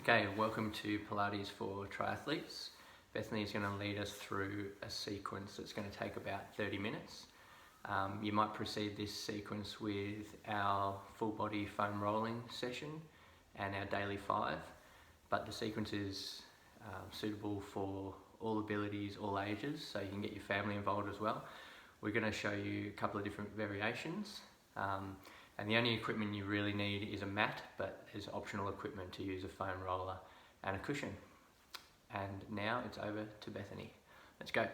Okay, welcome to Pilates for Triathletes. Bethany is going to lead us through a sequence that's going to take about 30 minutes. You might precede this sequence with our full body foam rolling session and our daily 5, but the sequence is suitable for all abilities, all ages, so you can get your family involved as well. We're going to show you a couple of different variations. And the only equipment you really need is a mat, but there's optional equipment to use a foam roller and a cushion. And now it's over to Bethany. Let's go.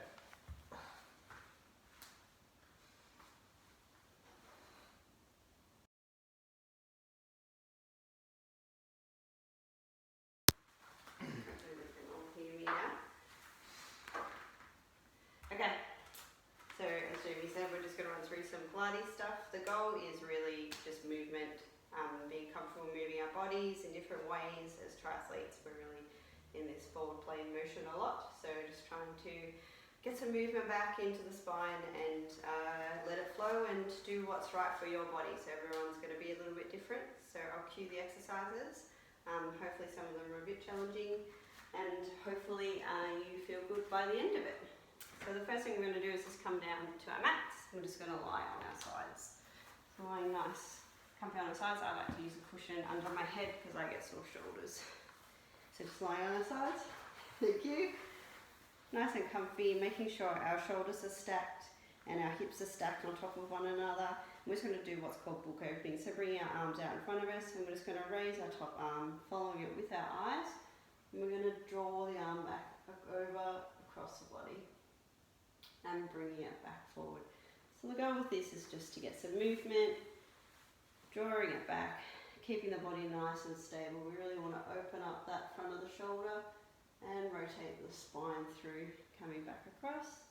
Okay, so as Jamie said, we're just going to run through some Pilates stuff. The goal is really just movement, being comfortable moving our bodies in different ways. As triathletes, we're really in this forward plane motion a lot, so just trying to get some movement back into the spine and let it flow and do what's right for your body. So everyone's going to be a little bit different, so I'll cue the exercises. Hopefully some of them are a bit challenging, and hopefully you feel good by the end of it. So the first thing we're going to do is just come down to our mats. We're just going to lie on our sides. So lying nice, comfy on the sides. I like to use a cushion under my head because I get sore shoulders. So just lying on our sides. Thank you. Nice and comfy, making sure our shoulders are stacked and our hips are stacked on top of one another. We're just going to do what's called book opening. So bringing our arms out in front of us, and we're just going to raise our top arm, following it with our eyes. And we're going to draw the arm back over across the body and bringing it back forward. So the goal with this is just to get some movement, drawing it back, keeping the body nice and stable. We really want to open up that front of the shoulder and rotate the spine through, coming back across.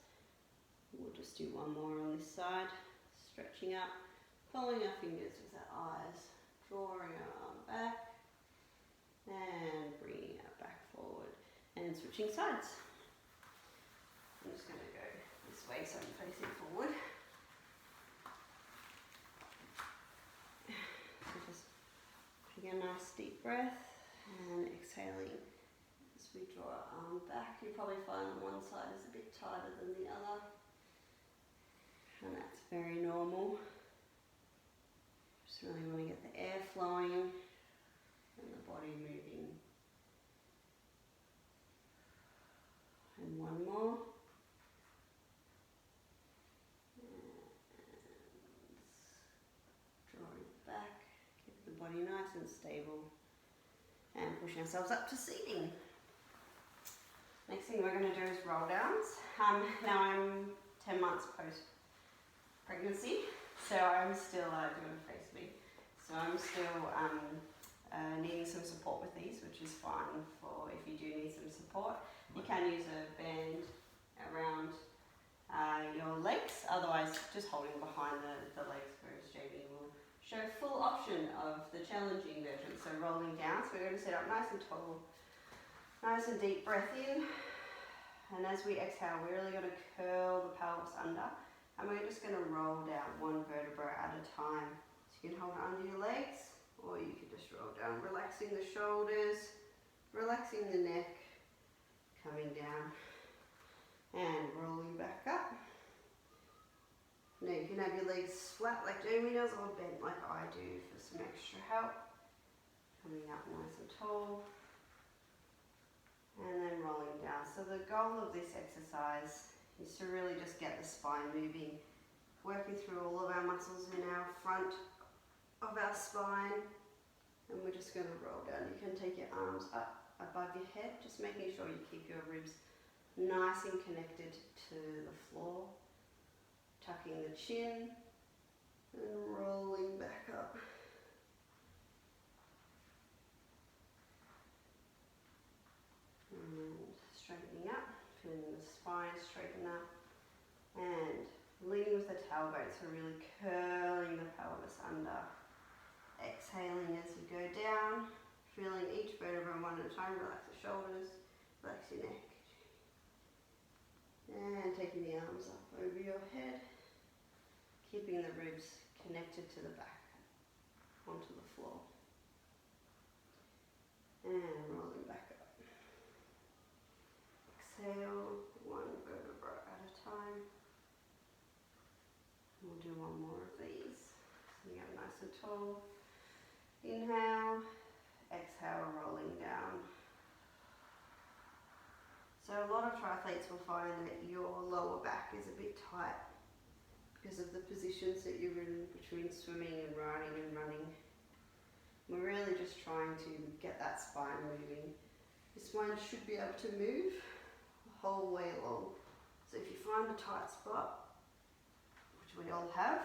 We'll just do one more on this side, stretching up, following our fingers with our eyes, drawing our arm back and bringing it back forward and switching sides. I'm just going to go this way so I'm facing forward. So just taking a nice deep breath and exhaling as we draw our arm back. You probably find on one side is a bit tighter than the other, and that's very normal. Just really want to get the air flowing and the body moving. And one more. Body nice and stable, and pushing ourselves up to seating. Next thing we're going to do is roll downs. Now I'm 10 months post pregnancy, so I'm still doing face me. So I'm still needing some support with these, which is fine for if you do need some support. You can use a band around your legs, otherwise just holding behind the legs, whereas Jamie will show full option of the challenging version. So rolling down, so we're going to sit up nice and tall, nice and deep breath in, and as we exhale we're really going to curl the pelvis under, and we're just going to roll down one vertebra at a time. So you can hold it under your legs, or you can just roll down, relaxing the shoulders, relaxing the neck, coming down and rolling back up. Now you can have your legs flat like Jamie does, or bent like I do for some extra help. Coming up nice and tall, and then rolling down. So the goal of this exercise is to really just get the spine moving, working through all of our muscles in our front of our spine, and we're just going to roll down. You can take your arms up above your head, just making sure you keep your ribs nice and connected to the floor. Tucking the chin and rolling back up. And straightening up, feeling the spine straighten up, and leading with the tailbone, so really curling the pelvis under. Exhaling as you go down, feeling each vertebra one at a time. Relax the shoulders, relax your neck. And taking the arms up over your head, keeping the ribs connected to the back onto the floor. And rolling triathletes will find that your lower back is a bit tight because of the positions that you're in between swimming and riding and running. We're really just trying to get that spine moving. Your spine should be able to move the whole way along. So if you find a tight spot, which we all have,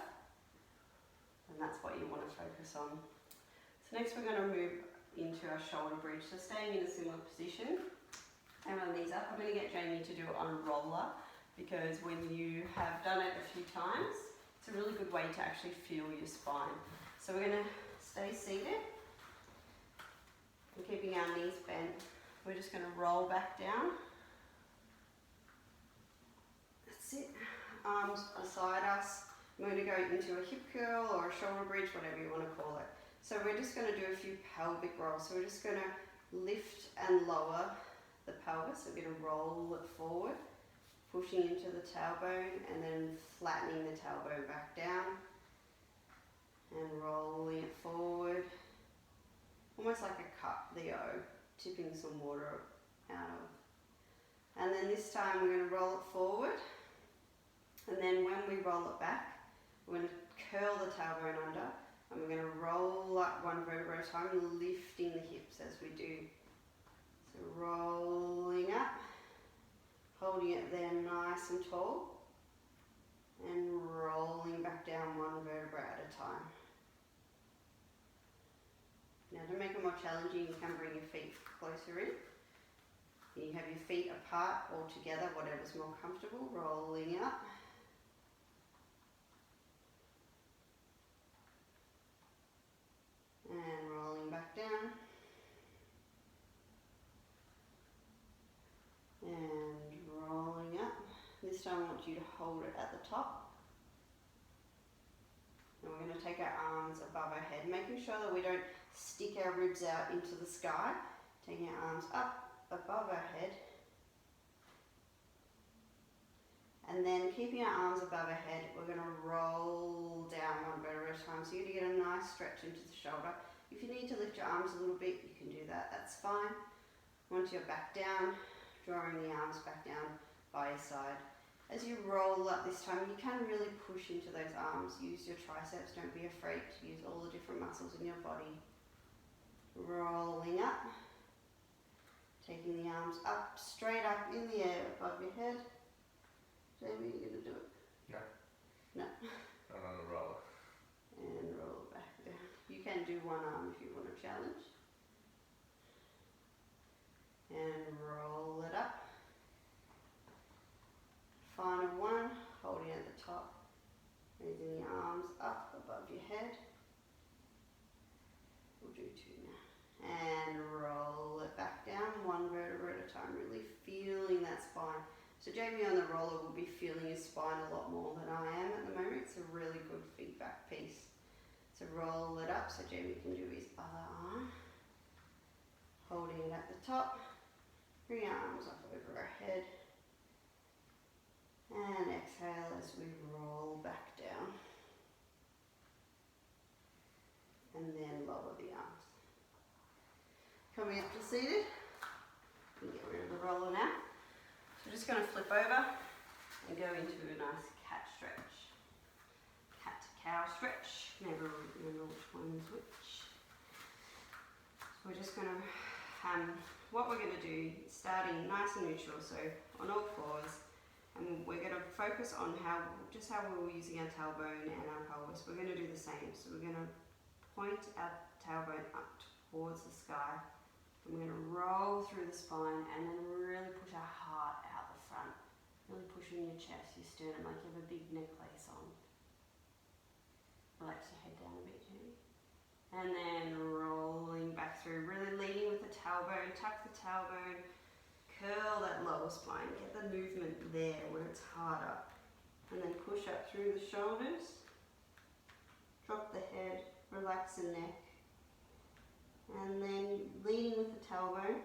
then that's what you want to focus on. So next we're going to move into our shoulder bridge. So staying in a similar position, and our knees up. I'm going to get Jamie to do it on a roller, because when you have done it a few times, it's a really good way to actually feel your spine. So we're going to stay seated and keeping our knees bent. We're just going to roll back down. That's it. Arms beside us. I'm going to go into a hip curl or a shoulder bridge, whatever you want to call it. So we're just going to do a few pelvic rolls. So we're just going to lift and lower the pelvis. So we're going to roll it forward, pushing into the tailbone and then flattening the tailbone back down and rolling it forward, almost like a cup, the O, tipping some water out of. And then this time we're going to roll it forward, and then when we roll it back, we're going to curl the tailbone under, and we're going to roll up one vertebra at a time, lifting the hips as we do. So rolling up, holding it there nice and tall, and rolling back down one vertebra at a time. Now to make it more challenging, you can bring your feet closer in. You have your feet apart or together, whatever's more comfortable, rolling up. And rolling back down. And rolling up. This time I want you to hold it at the top. And we're going to take our arms above our head, making sure that we don't stick our ribs out into the sky. Taking our arms up above our head. And then keeping our arms above our head, we're going to roll down one vertebra at a time. So you're going to get a nice stretch into the shoulder. If you need to lift your arms a little bit, you can do that, that's fine. Once you're back down, drawing the arms back down by your side. As you roll up this time, you can really push into those arms. Use your triceps, don't be afraid to use all the different muscles in your body. Rolling up, taking the arms up, straight up in the air above your head. Jamie, you gonna do it? No. No. Not on the roller. And roll it back down. You can do one arm if you want to challenge. And roll it up. Final one, holding at the top, raising the arms up above your head. We'll do two now. And roll it back down, one vertebra at a time, really feeling that spine. So Jamie on the roller will be feeling his spine a lot more than I am at the moment. It's a really good feedback piece. So roll it up so Jamie can do his other arm. Holding it at the top, bring our arms up over our head. And exhale as we roll back down. And then lower the arms. Coming up to seated. We can get rid of the roller now. So we're just going to flip over and go into a nice cat stretch. Cat to cow stretch. Never remember which one is which. So we're just going to, what we're going to do, starting nice and neutral, so on all fours. And we're going to focus on how we were using our tailbone and our pelvis. We're going to do the same. So we're going to point our tailbone up towards the sky. And we're going to roll through the spine and then really push our heart out the front. Really pushing your chest, your sternum, like you have a big necklace on. Relax your head down a bit, Jamie. And then rolling back through, really leading with the tailbone. Tuck the tailbone. Curl that lower spine, get the movement there where it's harder. And then push up through the shoulders. Drop the head, relax the neck. And then leading with the tailbone,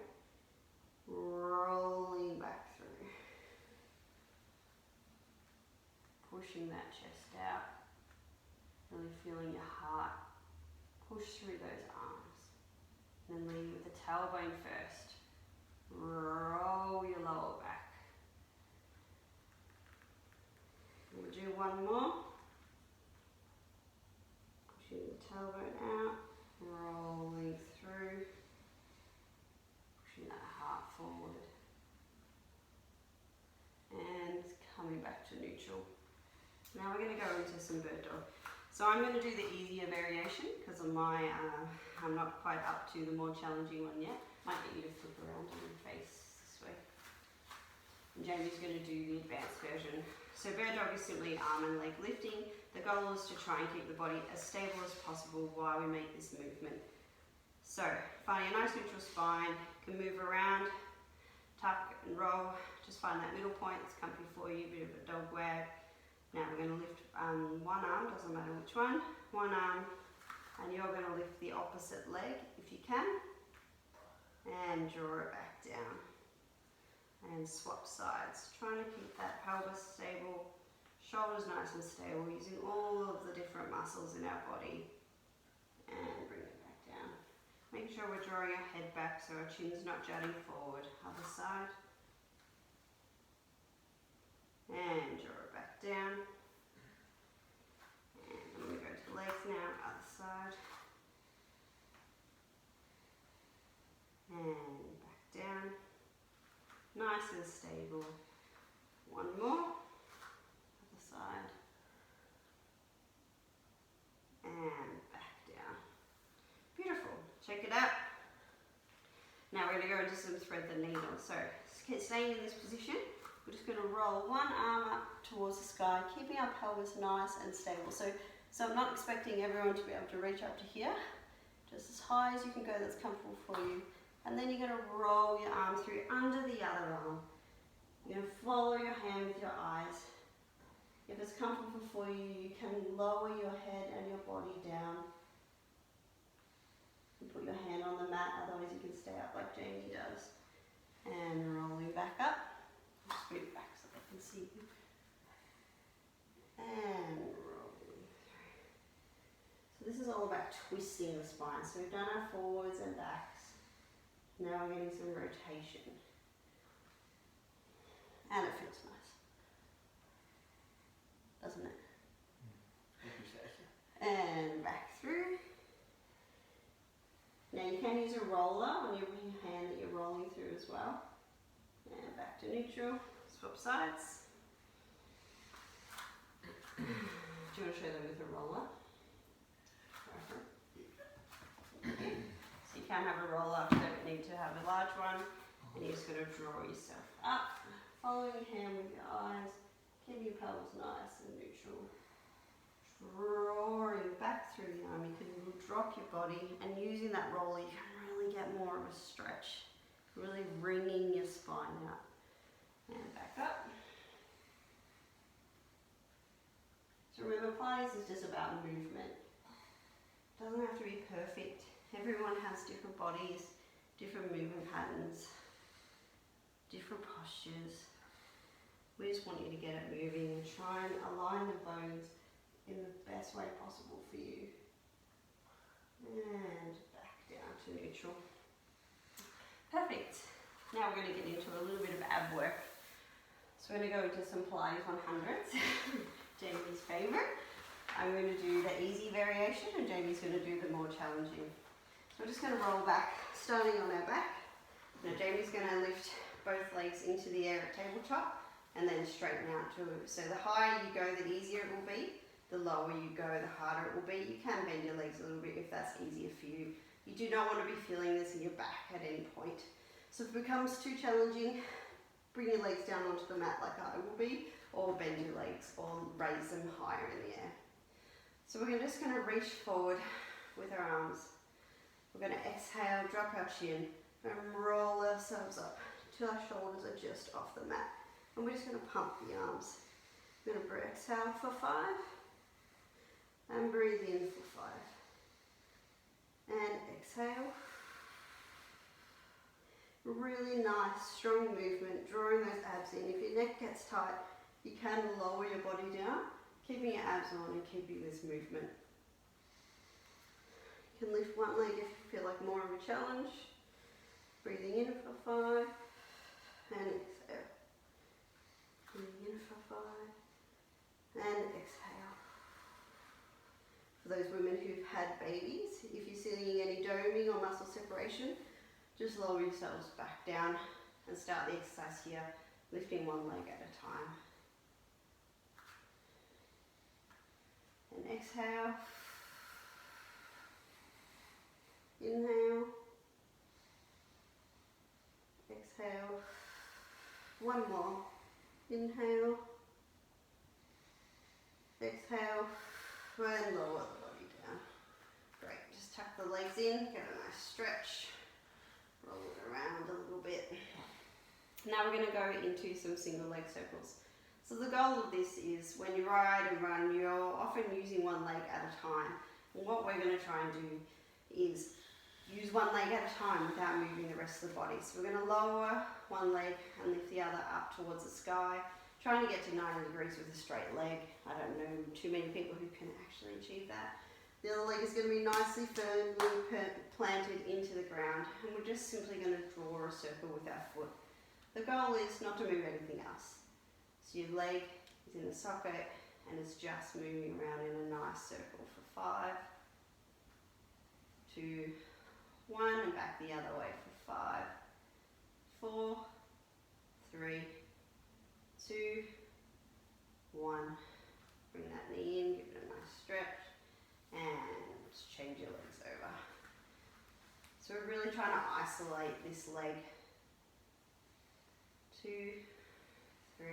rolling back through. Pushing that chest out. Really feeling your heart push through those arms. And then leading with the tailbone first. Roll your lower back. one more. Pushing the tailbone out, rolling through, pushing that heart forward, and coming back to neutral. Now we're going to go into some bird dog. So I'm going to do the easier variation because of I'm not quite up to the more challenging one yet. Might get you to flip around on your face this way. And Jamie's going to do the advanced version. So bird dog is simply arm and leg lifting. The goal is to try and keep the body as stable as possible while we make this movement. So find a nice neutral spine, you can move around, tuck and roll. Just find that middle point that's comfy for you, a bit of a dog wag. Now we're going to lift one arm, doesn't matter which one arm, and you're going to lift the opposite leg if you can, and draw it back down, and swap sides, trying to keep that pelvis stable, shoulders nice and stable, using all of the different muscles in our body, and bring it back down. Make sure we're drawing our head back so our chin's not jutting forward. Other side. And draw it back down. And I'm going to go to the legs now, other side. And back down. Nice and stable. One more. Other side. And back down. Beautiful. Check it out. Now we're going to go into some thread the needle. So staying in this position. We're just going to roll one arm up towards the sky, keeping our pelvis nice and stable. So I'm not expecting everyone to be able to reach up to here. Just as high as you can go that's comfortable for you. And then you're going to roll your arm through under the other arm. You're going to follow your hand with your eyes. If it's comfortable for you, you can lower your head and your body down. You put your hand on the mat, otherwise you can stay up like Jamie does. And rolling back up. Just move back so they can see you. And rolling through. So this is all about twisting the spine. So we've done our forwards and backs. Now we're getting some rotation. And it feels nice. Doesn't it? And back through. Now you can use a roller on your hand that you're rolling through as well. And back to neutral, swap sides. Do you want to show them with a roller? So you can have a roller, you don't need to have a large one. And you're just going to draw yourself up, following your hand with your eyes, keep your pelvis nice and neutral. Drawing back through the arm, you can drop your body, and using that roller you can really get more of a stretch. Really wringing your spine out. And back up. So remember, Pilates is just about movement. It doesn't have to be perfect. Everyone has different bodies, different movement patterns, different postures. We just want you to get it moving and try and align the bones in the best way possible for you. And back down to neutral. Perfect. Now we're going to get into a little bit of ab work. So we're going to go into some Pilates 100s, Jamie's favourite. I'm going to do the easy variation and Jamie's going to do the more challenging. So we're just going to roll back, starting on our back. Now Jamie's going to lift both legs into the air at tabletop and then straighten out to it. So the higher you go, the easier it will be. The lower you go, the harder it will be. You can bend your legs a little bit if that's easier for you. You do not want to be feeling this in your back at any point. So if it becomes too challenging, bring your legs down onto the mat like I will be, or bend your legs, or raise them higher in the air. So we're just going to reach forward with our arms. We're going to exhale, drop our chin, and roll ourselves up till our shoulders are just off the mat. And we're just going to pump the arms. We're going to exhale for 5, and breathe in for 5. And exhale. Really nice, strong movement, drawing those abs in. If your neck gets tight, you can lower your body down, keeping your abs on and keeping this movement. You can lift one leg if you feel like more of a challenge. Breathing in for 5, and exhale. Breathing in for 5, and exhale. For those women who've had babies, if you're seeing any doming or muscle separation, just lower yourselves back down and start the exercise here, lifting one leg at a time. And exhale. Inhale. Exhale. One more. Inhale. Exhale. And lower the body down. Great. Just tuck the legs in, get a nice stretch. Roll it around a little bit. Now we're going to go into some single leg circles. So the goal of this is when you ride and run, you're often using one leg at a time. And what we're going to try and do is use one leg at a time without moving the rest of the body. So we're going to lower one leg and lift the other up towards the sky, trying to get to 90 degrees with a straight leg. I don't know too many people who can actually achieve that. The other leg is going to be nicely firmly planted into the ground, and we're just simply going to draw a circle with our foot. The goal is not to move anything else. So your leg is in the socket and it's just moving around in a nice circle for 5, 2, 1, and back the other way for 5, 4, 3, 2, 1. Bring that knee in, give it a nice stretch, and change your legs over. So we're really trying to isolate this leg. 2, 3,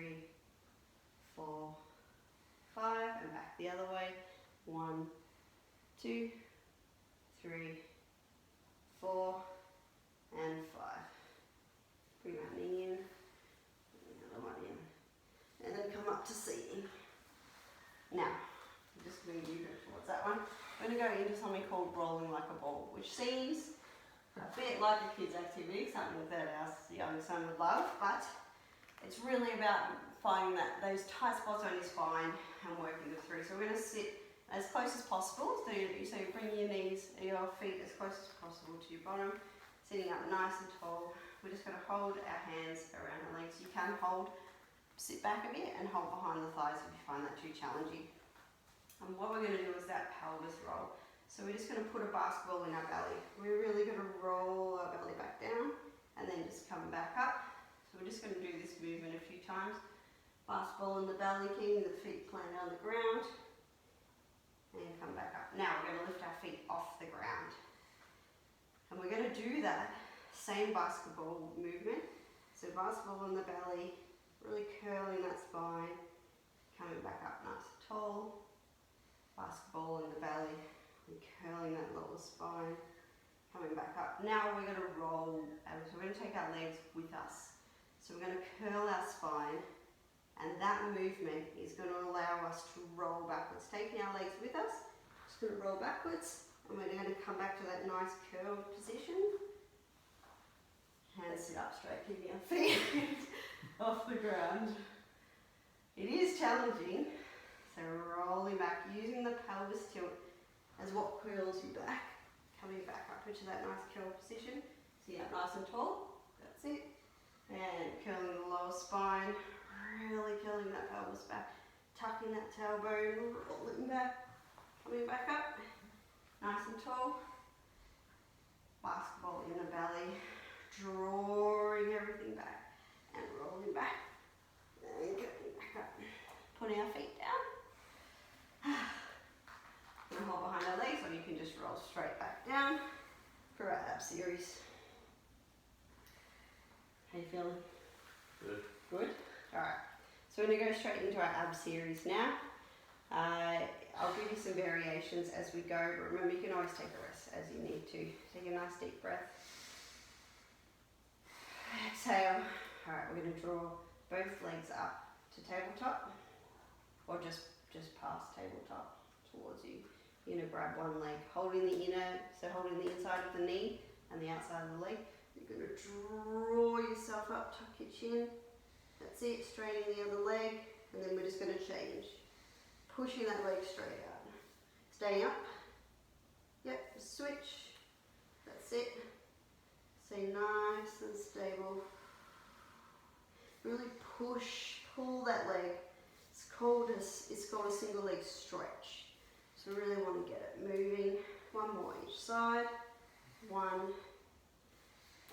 4, 5, and back the other way. 1, 2, 3, 4, and 5. Bring that knee in, bring the other one in, and then come up to seating. Now, I'm just going to move it towards that one. I'm going to go into something called rolling like a ball, which seems a bit like a kid's activity, something that our young son would love, but it's really about finding those tight spots on your spine and working it through. So we're going to sit as close as possible. So you bring your knees, your feet as close as possible to your bottom, sitting up nice and tall. We're just going to hold our hands around our legs. You can sit back a bit and hold behind the thighs if you find that too challenging. And what we're going to do is that pelvis roll. So we're just going to put a basketball in our belly. We're really going to roll our belly back down and then just come back up. So we're just going to do this movement a few times. Basketball in the belly, keeping the feet planted on the ground. And come back up. Now we're going to lift our feet off the ground. And we're going to do that same basketball movement. So basketball in the belly, really curling that spine, coming back up nice and tall. Basketball in the belly, and curling that lower spine, coming back up. Now we're going to roll, so we're going to take our legs with us. So we're going to curl our spine, and that movement is going to allow us to roll backwards. Taking our legs with us, just going to roll backwards, and we're going to come back to that nice curled position. Hands sit up straight, keeping our feet off the ground. It is challenging, so rolling back, using the pelvis tilt as what curls you back, coming back up into that nice curl position. Sit up nice and tall, that's it. And curling the lower spine, really curling that pelvis back, tucking that tailbone, rolling back, coming back up, nice and tall. Basketball in the belly, drawing everything back and rolling back and going back up. Putting our feet down. We're going to hold behind our legs, or you can just roll straight back down for our ab series. How you feeling? Good. Good? Alright, so we're going to go straight into our ab series now. I'll give you some variations as we go, but remember you can always take a rest as you need to. Take a nice deep breath. Exhale. Alright, we're going to draw both legs up to tabletop, or just past tabletop towards you. You're going to grab one leg, holding the inside of the knee and the outside of the leg. You're going to draw yourself up, tuck your chin. That's it, straightening the other leg, and then we're just going to change. Pushing that leg straight out. Stay up. Yep, switch. That's it. Stay nice and stable. Really pull that leg as called a single leg stretch. So really want to get it moving. One more each side. 1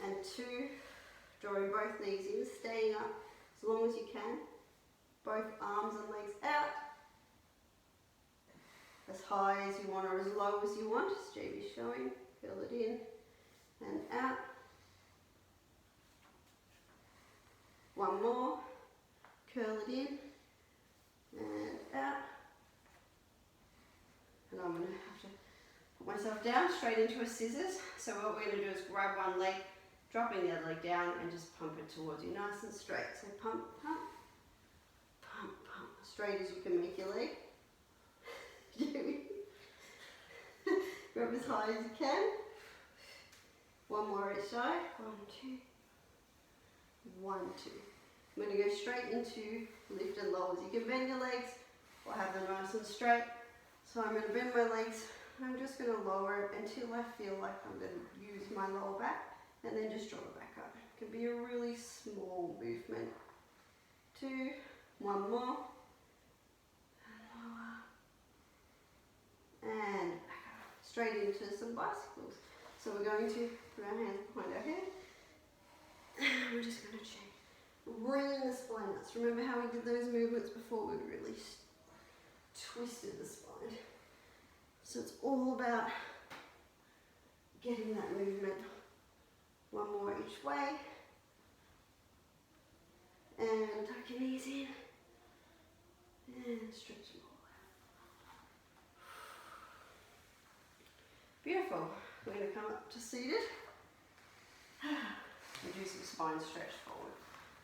and 2. Drawing both knees in, staying up as long as you can. Both arms and legs out. As high as you want or as low as you want, as JB's showing. Curl it in and out. 1 more. Curl it in and out. And I'm going to have to put myself down straight into a scissors. So what we're going to do is grab one leg, dropping the other leg down and just pump it towards you nice and straight. So pump, pump, pump, pump. Straight as you can make your leg. Grab as high as you can. 1 more each side. 1, 2. 1, 2. I'm going to go straight into lift and lowers. You can bend your legs or have them nice and straight. So I'm going to bend my legs. I'm just going to lower it until I feel like I'm going to use my lower back, and then just draw it back up. It can be a really small movement. 2, 1 more. And back up. Straight into some bicycles. So we're going to put our hands behind our head. We're just going to check. Bringing the spine nuts. Remember how we did those movements before? We really twisted the spine. So it's all about getting that movement. 1 more each way. And tuck your knees in. And stretch them all out. Beautiful. We're going to come up to seated. And do some spine stretch forward.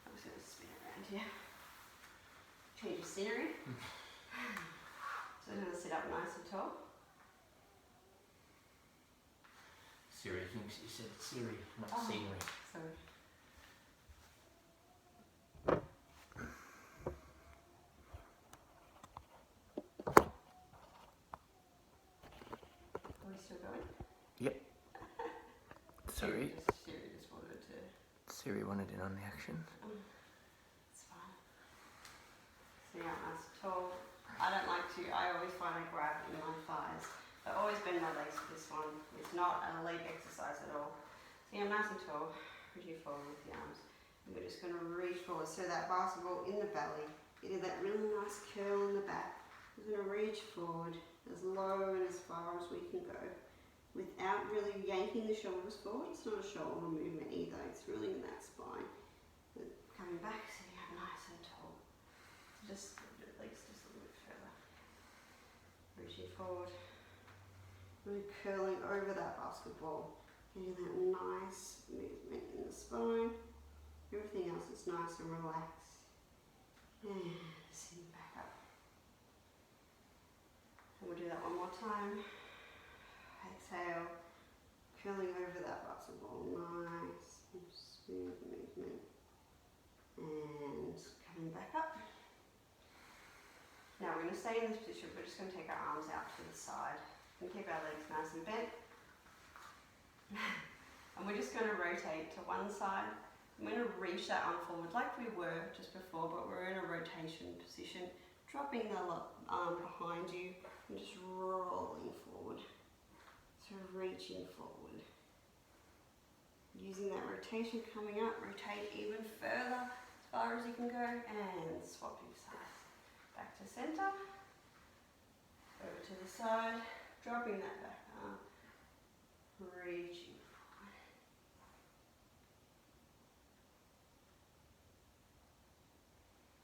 I'm just going to spin around here. Change of scenery. So I'm going to sit up nice and tall. Siri thinks you said Siri, not scenery. Sorry. Are we still going? Yep. Sorry. Siri just wanted to... Siri wanted in on the action. It's fine. Sitting up nice and tall. I always find I grab in my thighs. I always bend my legs for this one. It's not a leg exercise at all. So I'm nice and tall, reaching forward with the arms. And we're just going to reach forward. So that basketball in the belly, getting that really nice curl in the back. We're going to reach forward as low and as far as we can go without really yanking the shoulders forward. It's not a shoulder movement either. It's really in that spine. But coming back, sitting up nice and tall. So just the legs just a little bit further. Reaching forward. Really curling over that basketball, getting that nice movement in the spine. Everything else is nice and relaxed. And sitting back up. And we'll do that one more time. Exhale, curling over that basketball. Nice and smooth movement. And coming back up. Now we're going to stay in this position. We're just going to take our arms out to the side. And keep our legs nice and bent. And we're just going to rotate to one side. I'm going to reach that arm forward like we were just before, but we're in a rotation position. Dropping the arm behind you and just rolling forward. So reaching forward. Using that rotation coming up, rotate even further as far as you can go and swap your sides. Back to center. Over to the side. Dropping that back arm, reaching forward.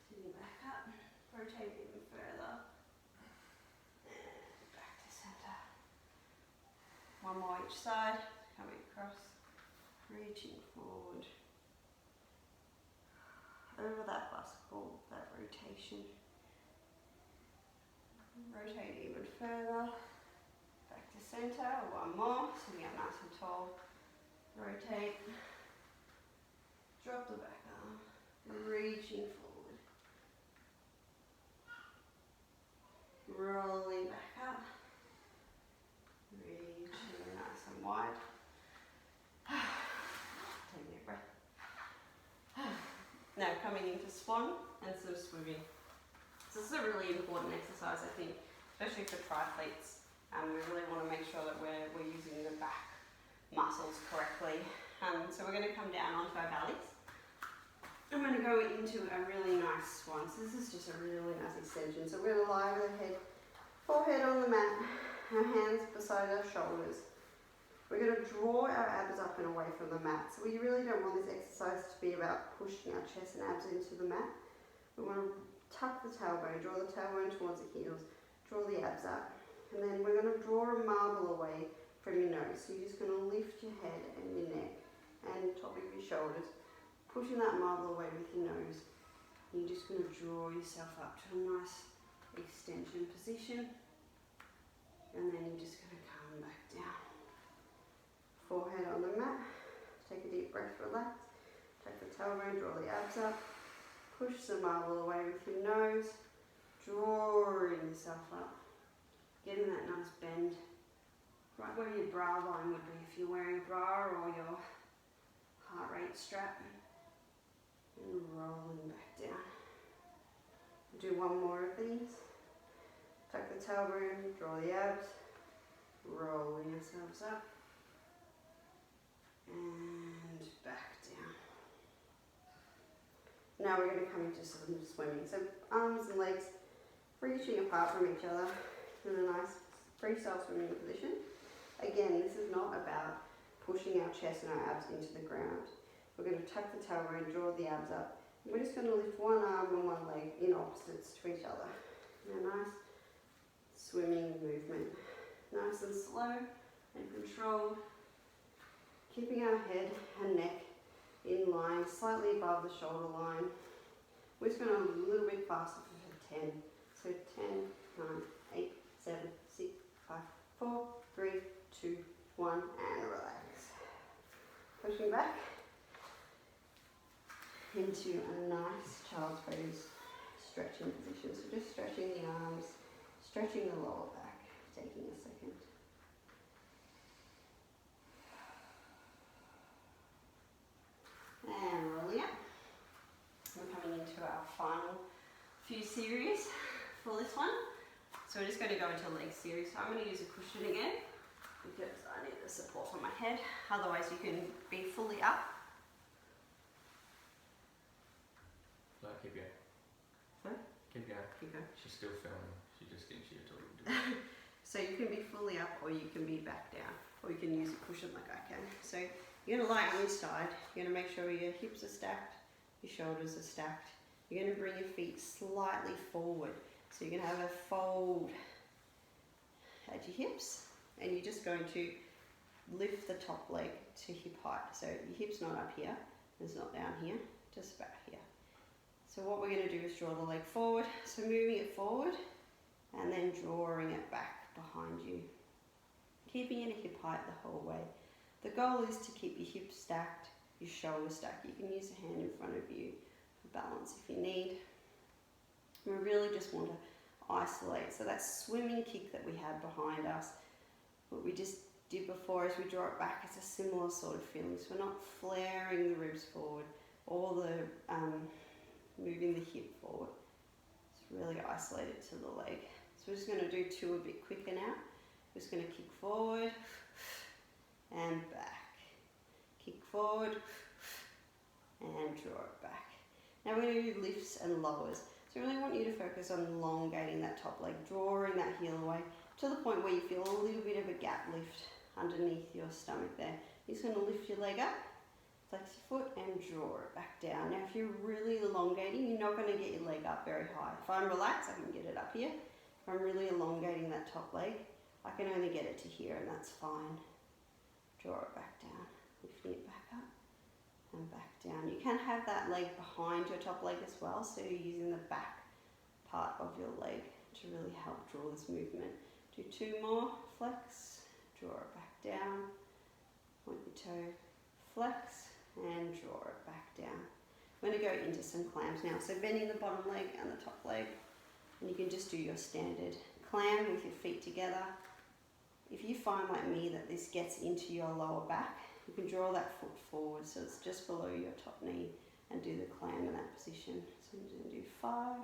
Sitting back up, rotate even further, and back to center. 1 more each side, coming across, reaching forward. Over that basketball, that rotation. Rotate even further. Center, 1 more, sitting up nice and tall, rotate, drop the back arm, reaching forward, rolling back up, reaching nice and wide, take a deep breath. Now coming into swan and some swimming. So this is a really important exercise, I think, especially for triathletes. We really want to make sure that we're using the back muscles correctly. So we're going to come down onto our bellies. I'm going to go into a really nice one. So this is just a really nice extension. So we're going to lie with our head, forehead on the mat, our hands beside our shoulders. We're going to draw our abs up and away from the mat. So we really don't want this exercise to be about pushing our chest and abs into the mat. We want to tuck the tailbone, draw the tailbone towards the heels, draw the abs up. And then we're going to draw a marble away from your nose. So you're just going to lift your head and your neck and top of your shoulders, pushing that marble away with your nose. You're just going to draw yourself up to a nice extension position. And then you're just going to come back down. Forehead on the mat. Take a deep breath, relax. Take the tailbone, draw the abs up. Push the marble away with your nose. Drawing yourself up. Getting that nice bend. Right where your bra line would be if you're wearing a bra or your heart rate strap. And rolling back down. Do one more of these. Tuck the tailbone, draw the abs, rolling yourselves up, and back down. Now we're going to come into some swimming. So arms and legs reaching apart from each other in a nice freestyle swimming position. Again, this is not about pushing our chest and our abs into the ground. We're going to tuck the tailbone, draw the abs up. We're just going to lift one arm and one leg in opposites to each other. In a nice swimming movement. Nice and slow and controlled. Keeping our head and neck in line, slightly above the shoulder line. We're just going to a little bit faster for 10. So 10, 9, 8, 7, 6, 5, 4, 3, 2, 1, and relax. Pushing back into a nice child's pose stretching position. So just stretching the arms, stretching the lower back, taking a second. And rolling up. We're coming into our final few series for this one. So we're just going to go into a leg series. So I'm going to use a cushion again because I need the support on my head. Otherwise you can be fully up. No, keep going. Sorry? Keep going. Keep going. She's still filming. She just thinks you're talking. So you can be fully up or you can be back down. Or you can use a cushion like I can. So you're going to lie on this side. You're going to make sure your hips are stacked, your shoulders are stacked. You're going to bring your feet slightly forward. So you're going to have a fold at your hips. And you're just going to lift the top leg to hip height. So your hip's not up here. It's not down here. Just about here. So what we're going to do is draw the leg forward. So moving it forward and then drawing it back behind you. Keeping it at hip height the whole way. The goal is to keep your hips stacked, your shoulders stacked. You can use a hand in front of you for balance if you need. We really just want to isolate. So that swimming kick that we had behind us, what we just did before as we draw it back, it's a similar sort of feeling. So we're not flaring the ribs forward or the moving the hip forward. It's really isolated to the leg. So we're just going to do two a bit quicker now. Just going to kick forward and back. Kick forward and draw it back. Now we're going to do lifts and lowers. So I really want you to focus on elongating that top leg, drawing that heel away to the point where you feel a little bit of a gap lift underneath your stomach there. You're just going to lift your leg up, flex your foot and draw it back down. Now if you're really elongating, you're not going to get your leg up very high. If I'm relaxed, I can get it up here. If I'm really elongating that top leg, I can only get it to here and that's fine. Draw it back down, lifting it back up and back down. You can have that leg behind your top leg as well, so you're using the back part of your leg to really help draw this movement. Do two more, flex, draw it back down, point your toe, flex and draw it back down. I'm going to go into some clams now. So bending the bottom leg and the top leg, and you can just do your standard clam with your feet together. If you find like me that this gets into your lower back, you can draw that foot forward so it's just below your top knee and do the clam in that position. So I'm just going to do 5,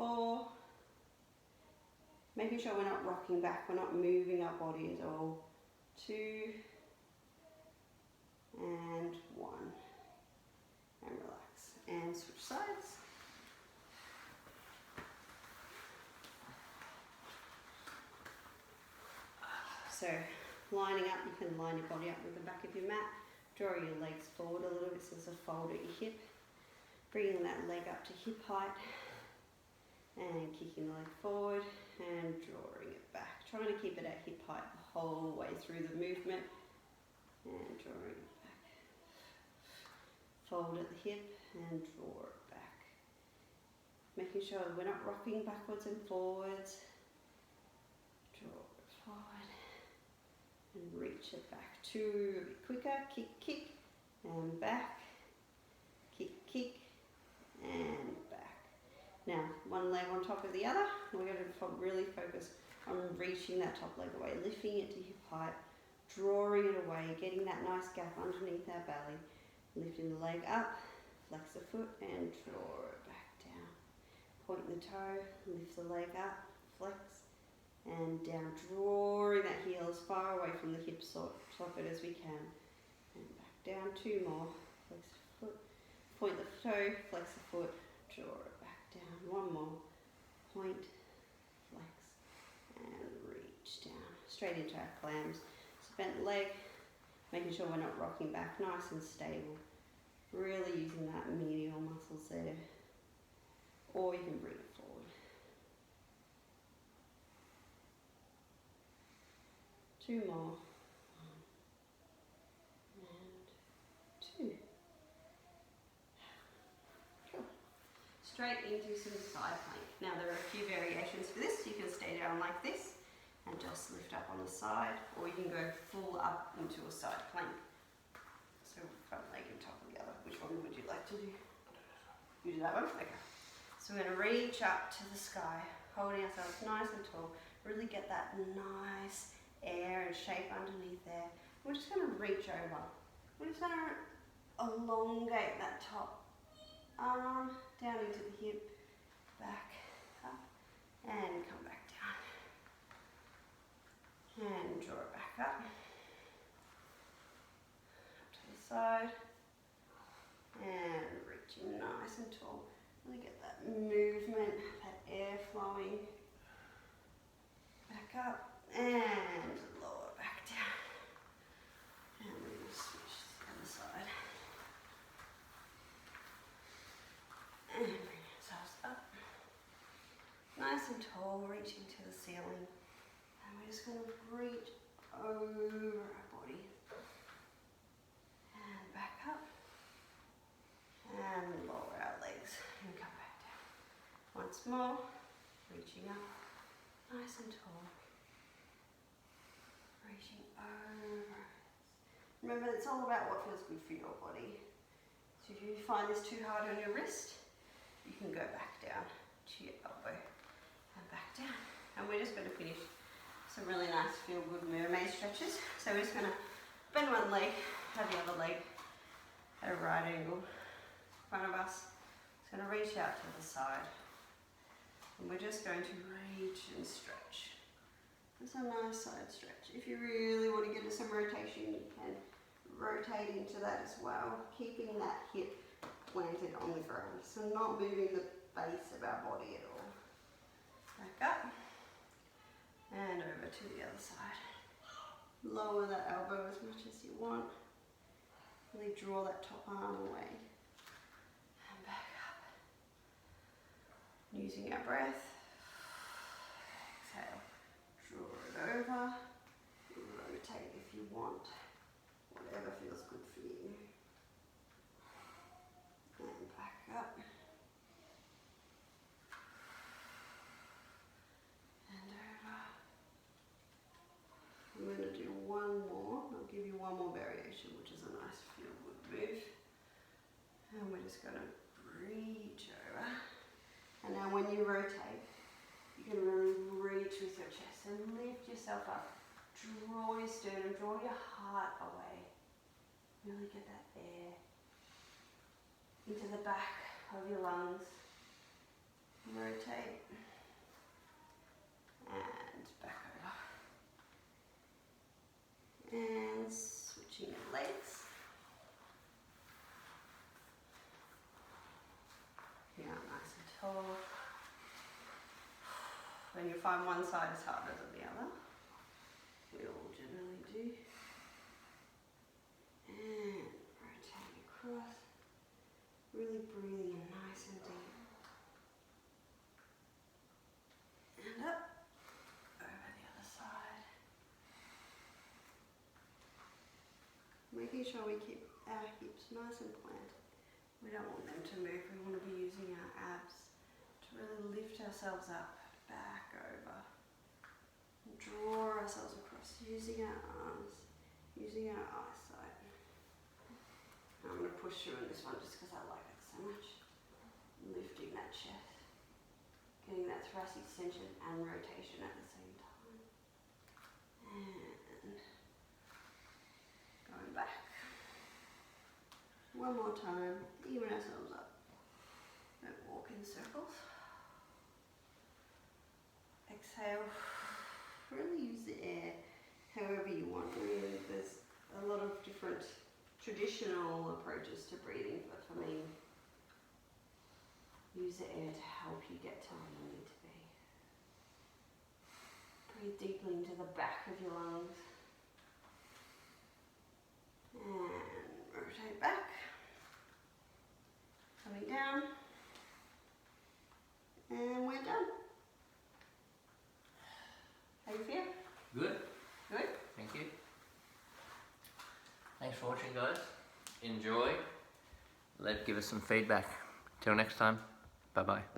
4. Making sure we're not rocking back, we're not moving our body at all. 2 and 1. And relax. And switch sides. So lining up, you can line your body up with the back of your mat. Draw your legs forward a little bit so there's a fold at your hip. Bringing that leg up to hip height. And kicking the leg forward and drawing it back. Trying to keep it at hip height the whole way through the movement. And drawing it back. Fold at the hip and draw it back. Making sure that we're not rocking backwards and forwards. Draw it forward. And reach it back. 2 a bit quicker. Kick, kick. And back. Kick, kick. And back. Now, one leg on top of the other. We're going to really focus on reaching that top leg away, lifting it to hip height, drawing it away, getting that nice gap underneath our belly, lifting the leg up, flex the foot and draw it back down. Point the toe, lift the leg up, flex and down, drawing that heel as far away from the hip socket as we can. And back down, 2 more, flex the foot, point the toe, flex the foot, draw it back down, 1 more, point, flex, and reach down, straight into our clams. So bent leg, making sure we're not rocking back, nice and stable, really using that medial muscles there, or you can bring it forward. 2 more, 1 and 2. Cool. Straight into some side plank. Now there are a few variations for this. You can stay down like this and just lift up on the side, or you can go full up into a side plank. So front leg on top of the other. Which one would you like to do? You do that one? Okay. So we're going to reach up to the sky, holding ourselves nice and tall. Really get that nice air and shape underneath there. We're just going to reach over. We're just going to elongate that top arm down into the hip, back up, and come back down. And draw it back up. Up to the side. And reaching nice and tall. Really get that movement, that air flowing. Back up. And lower back down. And we're going to switch to the other side. And bring ourselves up. Nice and tall, reaching to the ceiling. And we're just going to reach over our body. And back up. And lower our legs and come back down. Once more, reaching up. Nice and tall. Reaching over. Remember, it's all about what feels good for your body. So if you find this too hard on your wrist, you can go back down to your elbow and back down. And we're just going to finish some really nice feel-good mermaid stretches. So we're just going to bend one leg, have the other leg at a right angle in front of us. It's going to reach out to the side. And we're just going to reach and stretch. It's a nice side stretch. If you really want to get some rotation, you can rotate into that as well, keeping that hip planted on the ground. So not moving the base of our body at all. Back up and over to the other side. Lower that elbow as much as you want. Really draw that top arm away. And back up. Using our breath. Exhale. Draw it over, rotate if you want, whatever feels good for you. And back up. And over. We're going to do one more. I'll give you one more variation, which is a nice feel-good move. And we're just going to reach over. And now when you rotate, you can really reach with your chest and lift yourself up. Draw your sternum, draw your heart away. Really get that air into the back of your lungs. rotate, and back over. And switching legs. Yeah, nice and tall. When you find one side is harder than the other, we all generally do. And rotate across. Really breathing nice and deep. And up. Over the other side. Making sure we keep our hips nice and planted. We don't want them to move. We want to be using our abs to really lift ourselves up. Back over, and draw ourselves across using our arms, using our eyesight. I'm going to push through in this one just because I like it so much. Lifting that chest, getting that thoracic extension and rotation at the same time. And going back. One more time, even ourselves up. Don't walk in circles. Exhale, really use the air however you want. Really, there's a lot of different traditional approaches to breathing, but for me, use the air to help you get to where you need to be. Breathe deeply into the back of your lungs. And rotate back. Coming down. And we're done. How you feel? Good. Good? Thank you. Thanks for watching, guys. Enjoy. Give us some feedback. Till next time. Bye-bye.